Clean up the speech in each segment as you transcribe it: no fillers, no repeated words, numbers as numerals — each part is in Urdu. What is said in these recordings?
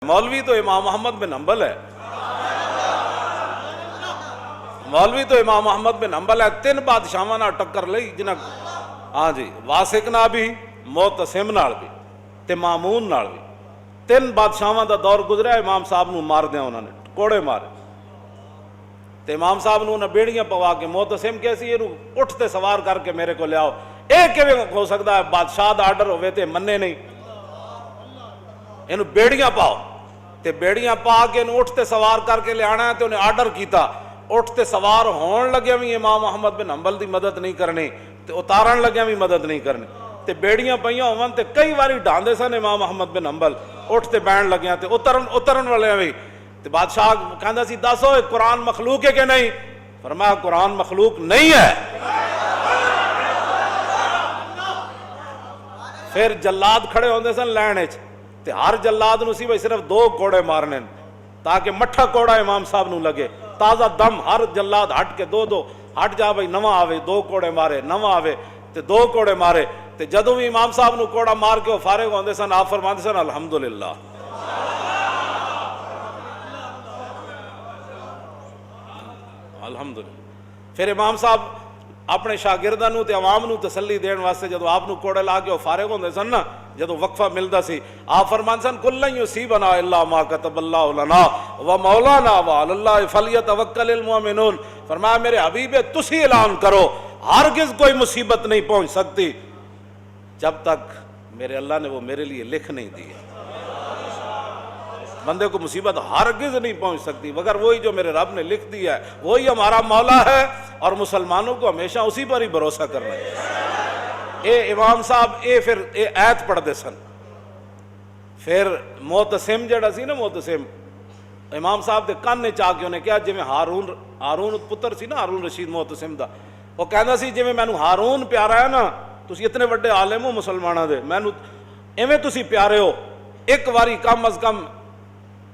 مولوی تو امام محمد بن حنبل ہے، مولوی تو امام محمد بن حنبل ہے۔ تین بادشاہاں نال ٹکر لئی جنہاں، ہاں جی، واسق نال بھی، معتصم نال بھی تے مامون نال بھی۔ تین بادشاہاں دا دور گزرا، امام صاحب نو مار دیا انہوں نے، کوڑے مارے تے امام صاحب نو انہیں بیڑیاں پوا کے، معتصم کیسی یہ اٹھ تے سوار کر کے میرے کو لے آؤ۔ اے کیویں ہو سکتا ہے بادشاہ دا آرڈر ہوئے تے مننے نہیں، انہوں بیڑیاں پاؤ تے بیڑیاں پا کے انہوں اٹھ تے سوار کر کے لے آنا ہے تے انہیں آرڈر کیتا۔ اٹھ تے سوار ہون لگے بھی امام محمد بن حنبل دی مدد نہیں کرنی تے اتارن لگے بھی مدد نہیں کرنی تے بیڑیاں پئیاں ہون تے کئی واری ڈھاندے سن امام محمد بن حنبل، اٹھ تے بین لگیاں تے اترن والے بھی تے بادشاہ کہندا سی دسو قرآن مخلوق ہے کہ نہیں؟ فرمایا قرآن مخلوق نہیں ہے۔ پھر جلاد کھڑے ہوندے سن لین وچ تے ہر جلاد نو سی بھئی صرف 2 کوڑے مارنے تاکہ مٹھا کوڑا امام صاحب نو لگے، تازہ دم، ہر جلاد ہٹ کے 2 ہٹ جا بھئی، نواں آوے 2 کوڑے مارے، نواں آوے تے 2 کوڑے مارے تے جدوں بھی امام صاحب نو کوڑا مار کے وہ فارغ ہوندے سن، آپ فرماندے سن الحمدللہ۔ الحمدللہ۔ پھر امام صاحب اپنے شاگرداں نو تے عوام نو تسلی دین واسطے جدوں آپ نو کوڑے لا کے وہ فارغ ہوندے سن نا، جدوں وقفہ ملدا سی، آپ فرماندے سن کلن یصیبنا الا ما کتب اللہ لنا ومولانا وعلی اللہ فلیتوکل المؤمنون۔ فرمایا میرے حبیب تسی اعلان کرو ہرگز کوئی مصیبت نہیں پہنچ سکتی جب تک میرے اللہ نے وہ میرے لیے لکھ نہیں دی ہے۔ بندے کو مصیبت ہرگز نہیں پہنچ سکتی مگر وہی جو میرے رب نے لکھ دیا ہے، وہی ہمارا مولا ہے، اور مسلمانوں کو ہمیشہ اسی پر ہی بھروسہ کرنا ہے۔ اے امام صاحب پھر ایت پڑھ دے سن۔ پھر معتصم جڑا سی نا، معتصم امام صاحب دے کان نے چاہ کے انہیں کیا جی میں ہارون پتر سی نا، ہارون رشید معتصم دا، وہ کہنا سی جی میں نو ہارون پیارا ہے نا، تسی اتنے بڑے عالم ہو مسلمانہ دے، میں نو ایویں تسی پیارے ہو، ایک واری کم از کم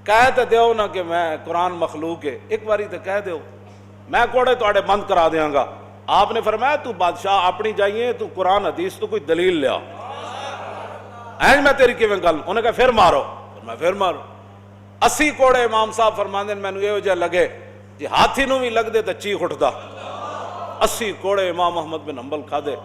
کہہ تے دیو نا کہ میں قرآن مخلوق ہے، ایک باری تے کہہ دیو، میں کوڑے توڑے بند کرا دیاں گا۔ آپ نے فرمایا تو بادشاہ اپنی جائیے، تو قرآن حدیث تو کوئی دلیل لیا، اینج میں تیری کیویں گل؟ انہیں کہا پھر مارو، میں پھر مارو۔ 80 کوڑے امام صاحب فرماندے میں نے یہ وجہ لگے جی ہاتھی نو بھی لگ دے تو چیخ اٹھدا۔ 80 کوڑے امام محمد بن حنبل کھا دے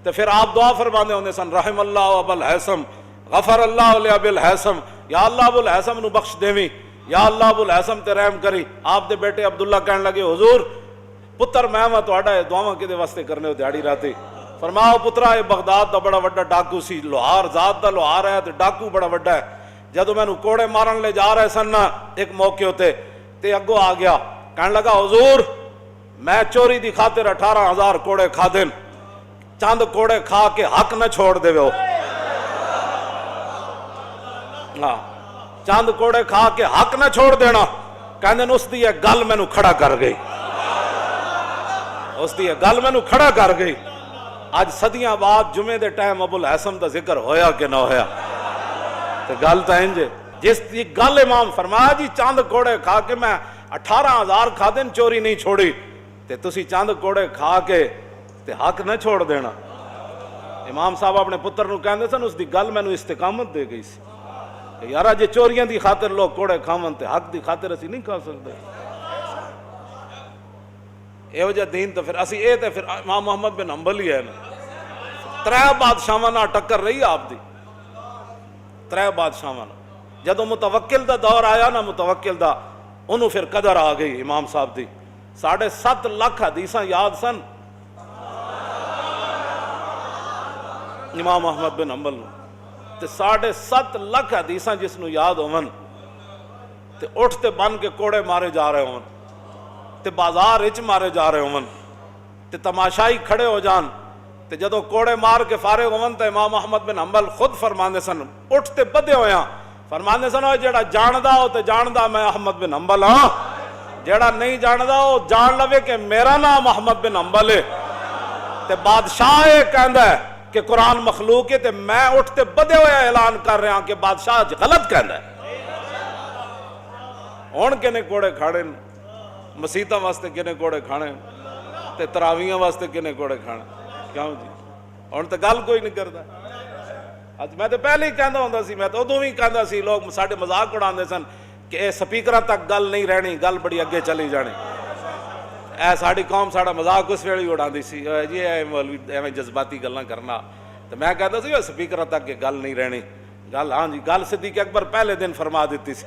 تو پھر آپ دعا فرماندے ہوندے سن رحم اللہ ابو الحیثم غفر اللہ علیہ ابو الحیثم، یا اللہ ابو الحیثم نو بخش دیویں، یا اللہ ابو الحیثم تے رحم کری۔ آپ دے بیٹے عبداللہ کہنے لگے حضور پتر میں تہاڈا دعاواں کدے واسطے کرنے ہو دیہڑی راتی؟ فرماؤ پترا یہ بغداد دا بڑا وڈا ڈاکو سی، لوہار ذات دا لوہار ہے تے ڈاکو بڑا وڈا ہے۔ جدو میں نو کوڑے مارن لے جا رہے سن ایک موقع ہوتے تے اگو آ گیا کہنے لگا حضور میں چوری دی خاطر 18,000 کوڑے کھا دین، چند کوڑے کھا کے حق نہ چھوڑ دے ہو۔ ہاں چند کوڑے کھا کے حق نہ چھوڑ دینا، کہندے اس دی گل میں نو کھڑا کر گئی، اس دی گل میں نو کھڑا کر گئی۔ آج صدیاں بعد جمعے دے ٹائم ابو الحیثم دا ذکر ہویا کہ نہ ہویا؟ تو گل تو انجے جس دی گل امام فرمایا جی چاند کوڑے کھا کے میں 18,000 کھا دن چوری نہیں چھوڑی، تے تسی چاند کوڑے کھا کے تے حق نہ چھوڑ دینا۔ امام صاحب اپنے پتر نو کہندے سن اس دی گل میں نو استقامت دے گئی سی کہ یارا جے چوریاں دی خاطر لوگ کوڑے کھاون تے حق دی خاطر اسی نہیں کھا سکتے۔ اے وجہ دین تو پھر اسی اے تے پھر امام محمد بن حنبل ہی ہے نا۔ 3 بادشاہاں نال ٹکر رہی آپ دی، 3 بادشاہاں نال۔ جدو متوکل دا دور آیا نا، متوکل دا انہوں پھر قدر آ گئی امام صاحب دی۔ 7.5 لاکھ حدیثاں یاد سن امام محمد بن حنبل نو، تے 7.5 لاکھ حدیثاں جس نو یاد ہون تے اٹھ تے بن کے کوڑے مارے جا رہے ہون تے بازار وچ مارے جا رہے ہون تے تماشائی کھڑے ہو جان تے جدو کوڑے مار کے فارغ ہون تے امام محمد بن حنبل خود فرماندے سن اٹھ تے بدے ہویاں، فرماندے سن او جیڑا جاندا ہو تے جاندا میں احمد بن حنبل ہاں، جیڑا نہیں جاندا ہو جان لوے کہ میرا نام احمد بن حنبل ہے۔ تے بادشاہ یہ کہندا ہے کہ قرآن مخلوق ہے تے میں اٹھ تے بدے ہوئے اعلان کر رہا کہ بادشاہ غلط کہندا ہے۔ ہن کنے کوڑے کھاڑے مسیتاں واسطے کنے کوڑے کھانے تے تراویحاں واسطے کنے کوڑے کھانے، کیوں جی؟ ہن تے گل کوئی نہیں کردا۔ ਅੱਜ ਮੈਂ ਤਾਂ ਪਹਿਲੇ ਹੀ ਕਹਿੰਦਾ ਹੁੰਦਾ ਸੀ, ਮੈਂ ਤਾਂ ਉਦੋਂ ਵੀ ਕਹਿੰਦਾ ਸੀ, ਲੋਕ ਸਾਡੇ ਮਜ਼ਾਕ ਉਡਾਉਂਦੇ ਸਨ ਕਿ ਇਹ ਸਪੀਕਰਾਂ ਤੱਕ ਗੱਲ ਨਹੀਂ ਰਹਿਣੀ, ਗੱਲ ਬੜੀ ਅੱਗੇ ਚਲੀ ਜਾਣੀ। ਇਹ ਸਾਡੀ ਕੌਮ ਸਾਡਾ ਮਜ਼ਾਕ ਉਸ ਵੇਲੇ ਹੀ ਉਡਾਉਂਦੀ ਸੀ, ਜੀ ਇਹ ਮੌਲਵੀ ਐਵੇਂ ਜਜ਼ਬਾਤੀ ਗੱਲਾਂ ਕਰਨਾ। ਤੇ ਮੈਂ ਕਹਿੰਦਾ ਸੀ ਸਪੀਕਰਾਂ ਤੱਕ ਇਹ ਗੱਲ ਨਹੀਂ ਰਹਿਣੀ ਗੱਲ। ਹਾਂ ਜੀ, ਗੱਲ ਸਿੱਦੀਕ ਅਕਬਰ ਪਹਿਲੇ ਦਿਨ ਫਰਮਾ ਦਿੱਤੀ ਸੀ।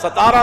17